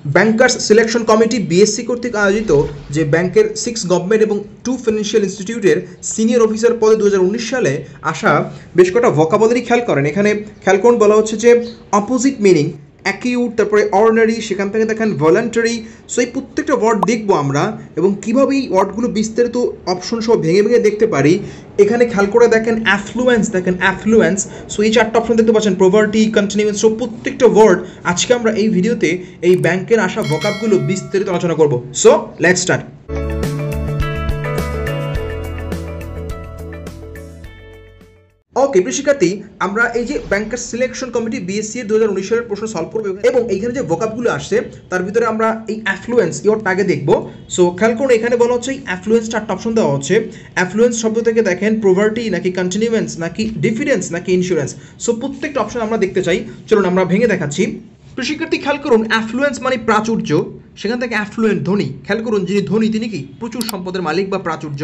Bankers selection committee BSc কর্তৃক আয়োজিত যে ব্যাংকের 6 গভর্নমেন্ট এবং 2 ফিনান্সিয়াল ইনস্টিটিউটের সিনিয়র অফিসার পদে 2019 সালে আসা বেশ কটা ভোকাবুলারি খেয়াল করেন। এখানে খেয়াল করুন, বলা হচ্ছে যে অপোজিট মিনিং, অ্যাকিউট, তারপরে অর্ডিনারি, সেখান থেকে দেখেন ভলান্টারি। সো এই প্রত্যেকটা ওয়ার্ড দেখবো আমরা এবং কীভাবে এই ওয়ার্ডগুলো বিস্তারিত অপশন সহ ভেঙে ভেঙে দেখতে পারি। এখানে খেয়াল করে দেখেন অ্যাফ্লুয়েন্স, দেখেন অ্যাফ্লুয়েন্স। সো এই 4টা অপশন দেখতে পাচ্ছেন, প্রভার্টি, কন্টিনিউয়েন্স। সো প্রত্যেকটা ওয়ার্ড আজকে আমরা এই ভিডিওতে এই ব্যাংকের আসা ভোকাবগুলো বিস্তারিত আলোচনা করব। So let's start. ওকে প্রিয় শিক্ষার্থী, আমরা এই যে ব্যাংকার সিলেকশন কমিটি বিএসসি এর 2019 সালের প্রশ্ন সলভ করবো এবং এইখানে যে ভোকাবগুলো আসছে তার ভিতরে আমরা এই অ্যাফ্লুয়েন্স ইওরটা আগে দেখবো। সো খেয়াল করুন, এখানে বলা হচ্ছে এই অ্যাফ্লুয়েন্স 4টা অপশন দেওয়া হচ্ছে। অ্যাফ্লুয়েন্স শব্দ থেকে দেখেন প্রভার্টি নাকি কন্টিনিউয়েন্স নাকি ডিফিডেন্স নাকি ইন্স্যুরেন্স। সো প্রত্যেকটা অপশন আমরা দেখতে চাই, চলুন আমরা ভেঙে দেখাচ্ছি। প্রিয় শিক্ষার্থী খেয়াল করুন, অ্যাফ্লুয়েন্স মানে প্রাচুর্য, সেখান থেকে অ্যাফ্লুয়েন্ট ধনী। খেয়াল করুন, যিনি ধনী তিনি কি প্রচুর সম্পদের মালিক বা প্রাচুর্য।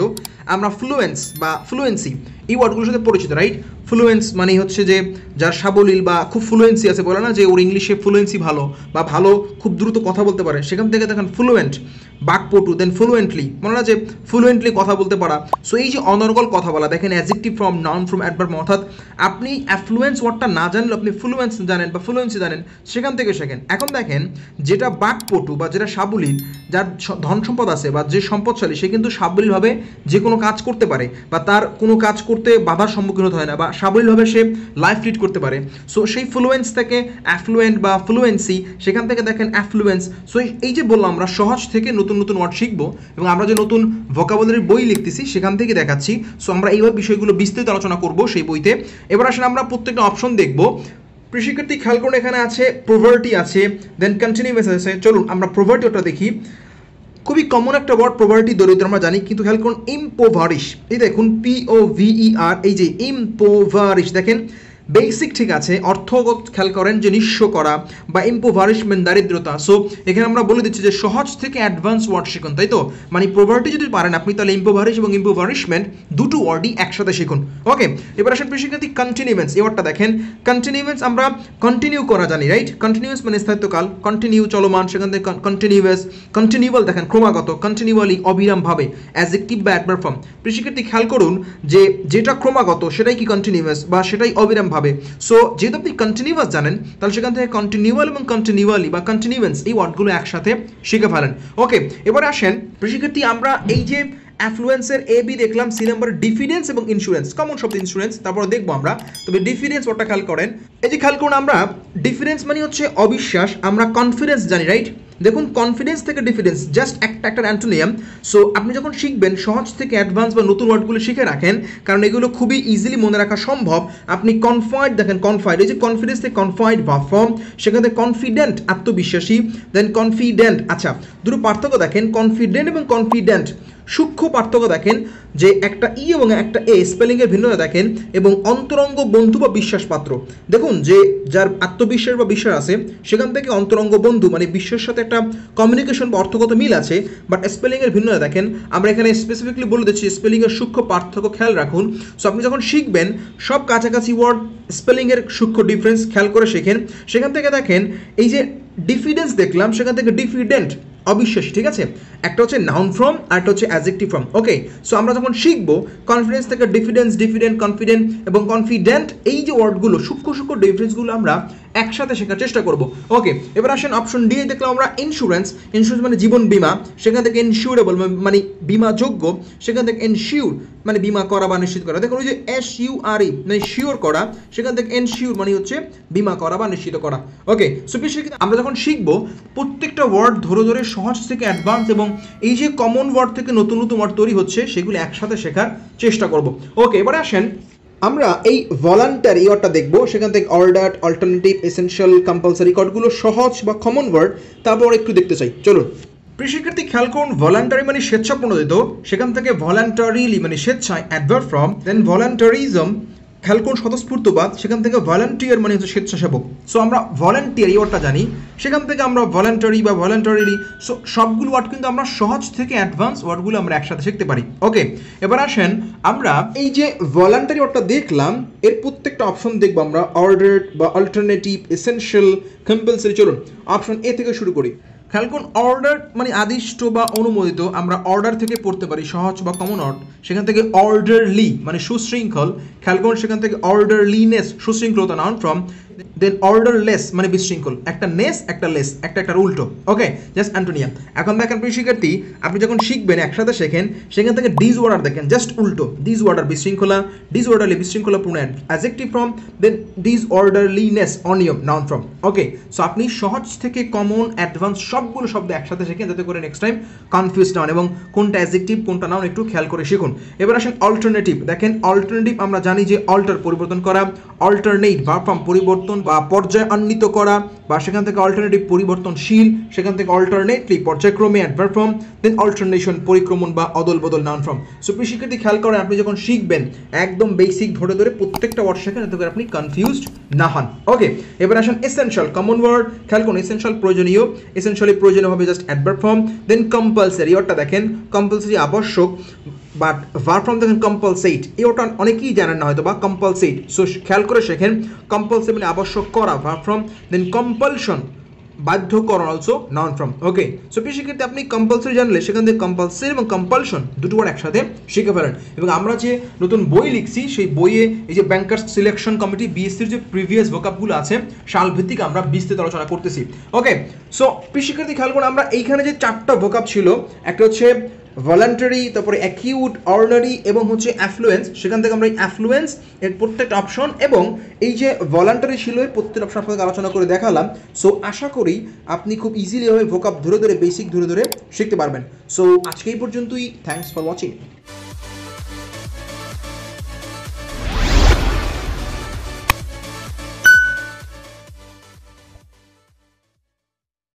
আমরা ফ্লুয়েন্স বা ফ্লুয়েন্সি এই ওয়ার্ডগুলোর সাথে পরিচিত, রাইট? ফ্লুয়েন্স মানে হচ্ছে যে যার সাবলীল বা খুব ফ্লুয়েন্সি আছে, বলে না যে ওর ইংলিশে ফ্লুয়েন্সি ভালো বা ভালো খুব দ্রুত কথা বলতে পারে, সেখান থেকে দেখেন ফ্লুয়েন্ট, বাকপটু। দেন ফ্লুয়েন্টলি মনে না যে ফ্লুয়েন্টলি কথা বলতে পারা। সো এই যে অনর্গল কথা বলা, দেখেন adjective form, noun form, adverb. অর্থাৎ আপনি অ্যাফ্লুয়েন্স ওয়ার্ডটা না জানলে আপনি ফ্লুয়েন্স জানেন বা ফ্লুয়েন্সি জানেন, সেখান থেকে শেখেন। এখন দেখেন যেটা বাকপটু বা যেটা সাবলীল, যার ধন সম্পদ আছে বা যে সম্পদশালী, সে কিন্তু সাবলীলভাবে যে কোনো কাজ করতে পারে বা তার কোনো কাজ করতে বাধার সম্মুখীন হতে হয় না বা সাবলীলভাবে সে লাইফ লিড করতে পারে। সো সেই ফ্লুয়েন্স থেকে অ্যাফ্লুয়েন্ট বা ফ্লুয়েন্সি, সেখান থেকে দেখেন অ্যাফ্লুয়েন্স। সো এই যে বললাম আমরা সহজ থেকে নতুন নতুন ওয়ার্ড শিখবো এবং আমরা যে নতুন ভোকাবুলারি বই লিখতেছি সেখান থেকে দেখাচ্ছি। সো আমরা এইভাবে বিষয়গুলো বিস্তারিত আলোচনা করবো সেই বইতে। এবার আসলে আমরা প্রত্যেকটা অপশন দেখবো। প্রিয় শিক্ষার্থী খেয়াল করুন, এখানে আছে প্রভার্টি আছে, দেন কন্টিনিউয়াস আছে। চলুন আমরা প্রভার্টি ওটা দেখি। খুবই কমন একটা ওয়ার্ড প্রভার্টি, দরিদ্র আমরা জানি, কিন্তু খেয়াল করুন ইম্পোভারিশ, এই দেখুন POVER, এই যে ইম্পোভারিশ, দেখেন বেসিক ঠিক আছে, অর্থগত খেয়াল করেন যে নিঃস্ব করা বা ইম্পোভারিশমেন্ট দারিদ্রতা। সো এখানে আমরা বলে দিচ্ছি যে সহজ থেকে অ্যাডভান্স ওয়ার্ড শিখুন, তাই তো? মানে প্রভার্টি যদি পারেন আপনি, তাহলে ইম্পোভারিশ এবং ইম্পোভারিশমেন্ট দুটো ওয়ার্ডই একসাথে শিখুন। ওকে, এবার আসেন প্রিয় শিক্ষার্থী কন্টিনিউয়েন্স, এই ওয়ার্ডটা দেখেন। কন্টিনিউয়েন্স আমরা কন্টিনিউ করা জানি, রাইট? কন্টিনিউয়াস মানে স্থায়িত্বকাল, কন্টিনিউ চলমান, সেখান থেকে কন্টিনিউয়াস। কন্টিনিউয়াল দেখেন ক্রমাগত, কন্টিনিউয়ালি অবিরামভাবে, অ্যাডজেক্টিভ বা অ্যাডভার্ব ফর্ম। প্রিয় শিক্ষার্থী খেয়াল করুন যে যেটা ক্রমাগত সেটাই কি কন্টিনিউয়াস বা সেটাই অবিরামভাবে। সো যেহেতু আপনি কন্টিনিউয়াস জানেন, তাহলে সেখান থেকে কন্টিনিউয়াল এবং কন্টিনিউয়ালি বা কন্টিনিউয়েন্স এই ওয়ার্ডগুলো একসাথে শিখে ফেলেন। ওকে, এবারে আসেন প্রিয় শিক্ষার্থী, আমরা এই যে অ্যাফ্লুয়েন্সের AB দেখলাম, C নাম্বার ডিফিডেন্স এবং ইন্স্যুরেন্স, কমন শব্দ ইন্স্যুরেন্স, তারপরে দেখবো আমরা। তবে ডিফিডেন্স ওটা খেয়াল করেন, এই যে খেয়াল করুন, আমরা ডিফিডেন্স মানে হচ্ছে অবিশ্বাস, আমরা কনফিডেন্স জানি, রাইট? দেখুন কনফিডেন্স থেকে ডিফিডেন্স জাস্ট একটা অ্যান্টোনিয়াম। সো আপনি যখন শিখবেন সহজ থেকে অ্যাডভান্স বা নতুন ওয়ার্ডগুলো শিখে রাখেন, কারণ এগুলো খুবই ইজিলি মনে রাখা সম্ভব। আপনি কনফাইড দেখেন, কনফাইড, এই যে কনফিডেন্স থেকে কনফাইড বা ফর্ম, সেখান থেকে কনফিডেন্ট আত্মবিশ্বাসী, দেন কনফিডেন্ট। আচ্ছা, দুটো পার্থক্য দেখেন, কনফিডেন্ট এবং কনফিডেন্ট। সূক্ষ্ম পার্থক্য দেখেন যে একটা ই এবং একটা এ স্পেলিংয়ের ভিন্নতা দেখেন, এবং অন্তরঙ্গ বন্ধু বা বিশ্বাসপাত্র। দেখুন যে যার আত্মবিশ্বাস বা বিশ্বাস আছে, সেখান থেকে অন্তরঙ্গ বন্ধু মানে বিশ্বের সাথে একটা কমিউনিকেশন বা অর্থগত মিল আছে, বাট স্পেলিংয়ের ভিন্নতা দেখেন। আমরা এখানে স্পেসিফিকলি বলে দিচ্ছি স্পেলিংয়ের সূক্ষ্ম পার্থক্য খেয়াল রাখুন। সো আপনি যখন শিখবেন সব কাছাকাছি ওয়ার্ড স্পেলিংয়ের সূক্ষ্ম ডিফারেন্স খেয়াল করে শেখেন। সেখান থেকে দেখেন এই যে ডিফিডেন্স দেখলাম, সেখান থেকে ডিফিডেন্ট অবিশ্বাসী, ঠিক আছে? একটা হচ্ছে নাউন ফর্ম আর একটা হচ্ছে অ্যাডজেক্টিভ ফর্ম। ওকে, সো আমরা যখন শিখবো কনফিডেন্স থেকে ডিফিডেন্স, ডিফিডেন্ট, কনফিডেন্ট এবং কনফিডেন্ট, এই যে ওয়ার্ডগুলো সূক্ষ্ম ডিফারেন্সগুলো আমরা একসাথে শেখার চেষ্টা করব। ওকে, এবার আসেন অপশন ডি দেখলাম আমরা ইন্স্যুরেন্স। ইন্স্যুরেন্স মানে জীবন বীমা, সেখান থেকে ইনস্যুরেবল মানে বিমাযোগ্য, সেখান থেকে এনশিওর মানে বিমা করা বা নিশ্চিত করা। দেখুন ওই যে SURE মানে শিওর করা, সেখান থেকে এনশিওর মানে হচ্ছে বিমা করা বা নিশ্চিত করা। ওকে, সো আমরা যখন শিখবো প্রত্যেকটা ওয়ার্ড ধরে ধরে সহজ থেকে অ্যাডভান্স এবং এই যে কমন ওয়ার্ড থেকে নতুন নতুন ওয়ার্ড তৈরি হচ্ছে সেগুলো একসাথে শেখার চেষ্টা করব। ওকে, এবারে আসেন আমরা এই ভলান্টারি ওয়ার্ডটা দেখবো, সেখান থেকে অর্ডার, অল্টারনেটিভ, এসেনশিয়াল, কম্পালসারি ওয়ার্ডগুলো সহজ বা কমন ওয়ার্ড, তারপর একটু দেখতে চাই। চলুন প্রিয় শিক্ষার্থী খেয়াল করুন, ভলান্টারি মানে স্বেচ্ছাপ্রণোদিত, সেখান থেকে ভলান্টারিলি মানে স্বেচ্ছায়, অ্যাডভার্ব ফর্ম, দেন ভলান্টারিজম খেয়াল করুন স্বতঃস্ফূর্তবাদ, সেখান থেকে ভলান্টিয়ার মানে হচ্ছে স্বেচ্ছাসেবক। সো আমরা ভলান্টিয়ার এই ওয়ার্ডটা জানি, সেখান থেকে আমরা ভলান্টারি বা ভলান্টারিলি, সো সবগুলো ওয়ার্ড কিন্তু আমরা সহজ থেকে অ্যাডভান্স ওয়ার্ডগুলো আমরা একসাথে শিখতে পারি। ওকে, এবার আসেন আমরা এই যে ভলান্টারি ওয়ার্ডটা দেখলাম, এর প্রত্যেকটা অপশন দেখবো আমরা, অর্ডার বা অল্টারনেটিভ, এসেনশিয়াল, কম্পালসারি। চলুন অপশন এ থেকে শুরু করি। খেয়াল করুন অর্ডার মানে আদিষ্ট বা অনুমোদিত, আমরা অর্ডার থেকে পড়তে পারি সহজ বা কমন অর্ড, সেখান থেকে অর্ডারলি মানে সুশৃঙ্খল, খেয়াল করুন সেখান থেকে অর্ডারলিনেস সুশৃঙ্খলতা নাউন ফর্ম, দেন অর্ডারলেস মানে বিশৃঙ্খল, একটা নেস একটা লেস, একটা উল্টো। ওকে, জাস্ট অ্যান্টোনিয়াম। এখন দেখেন প্রিয় শিক্ষার্থী, আপনি যখন শিখবেন একসাথে শেখেন, সেখান থেকে ডিসঅর্ডার দেখেন জাস্ট উল্টো, ডিসঅর্ডার বিশৃঙ্খলা, ডিসঅর্ডারলি বিশৃঙ্খলাপূর্ণ অ্যাডজেক্টিভ ফর্ম, দেন ডিসঅর্ডারলিনেস অনিয়ম নাউন ফর্ম। ওকে, সো আপনি সহজ থেকে কমন অ্যাডভান্স সবগুলো শব্দ একসাথে শেখেন যাতে করে নেক্সট টাইম কনফিউজ না হন এবং কোনটা অ্যাডজেক্টিভ কোনটা নাউন একটু খেয়াল করে শিখুন। এবার আসেন অল্টারনেটিভ। দেখেন অল্টারনেটিভ আমরা জানি যে অল্টার পরিবর্তন করা, অল্টারনেট ভার্ব ফর্ম পরিবর্তন বা পর্যায়ান্বিত করা, বা সেখান থেকে অল্টারনেটিভ পরিবর্তনশীল, সেখান থেকে অল্টারনেটলি পর্যায়ক্রমে অ্যাডভার্ব ফর্ম, দেন অল্টারনেশন পরিক্রমণ বা অদল বদল নাউন ফর্ম। সো প্রিয় শিক্ষার্থী খেয়াল করেন, আপনি যখন শিখবেন একদম বেসিক ধরে ধরে প্রত্যেকটা ওয়ার্ড শেখেন যাতে করে আপনি কনফিউজড না হন। ওকে, এবার আসেন এসেনশিয়াল কমন ওয়ার্ড। খেয়াল করুন এসেনশিয়াল প্রয়োজনীয়, এসেনশিয়ালি প্রয়োজনীয় হবে জাস্ট অ্যাডভার্ব ফর্ম, দেন কম্পালসারি ওয়ার্ডটা দেখেন কম্পালসারি আবশ্যক, বাট ভার্ব ফর্ম দেখেন কম্পালসেট, এই ওটা অনেকেই জানেন না হয়তো বা কম্পালসেট। সো খেয়াল করে শেখেন কম্পালসেট মানে আবশ্যক করা ভার্ব ফর্ম, দেন কম্পালশন বাধ্যকরণ অলসো নাউন ফর্ম। ওকে, সো প্রিয় শিক্ষার্থী আপনি কম্পালসারি জানলে সেখান থেকে কম্পালসারি এবং কম্পালশন দুটো ওয়ার্ড একসাথে শিখে ফেলেন। এবং আমরা যে নতুন বই লিখছি সেই বইয়ে এই যে ব্যাংকার্স সিলেকশন কমিটি বিএসসির যে প্রিভিয়াস ভোকাবগুলো আছে সালভিত্তিক আমরা বিস্তৃত আলোচনা করতেছি। ওকে, সো প্রিয় শিক্ষার্থী খেয়াল করুন, আমরা এইখানে যে 4টা ভোকাব ছিল, একটা হচ্ছে ভলান্টারি, তারপরে অ্যাকিউট, অর্ডিনারি এবং হচ্ছে অ্যাফ্লুয়েন্স, সেখান থেকে আমরা এই অ্যাফ্লুয়েন্স এর প্রত্যেকটা অপশন এবং এই যে ভলান্টারি ছিল এর প্রত্যেকটা অপশন আপনাকে আলোচনা করে দেখালাম। সো আশা করি আপনি খুব ইজিলি ভাবে ভোকাব ধরে ধরে বেসিক ধরে ধরে শিখতে পারবেন। সো আজকে এই পর্যন্তই, থ্যাঙ্কস ফর ওয়াচিং।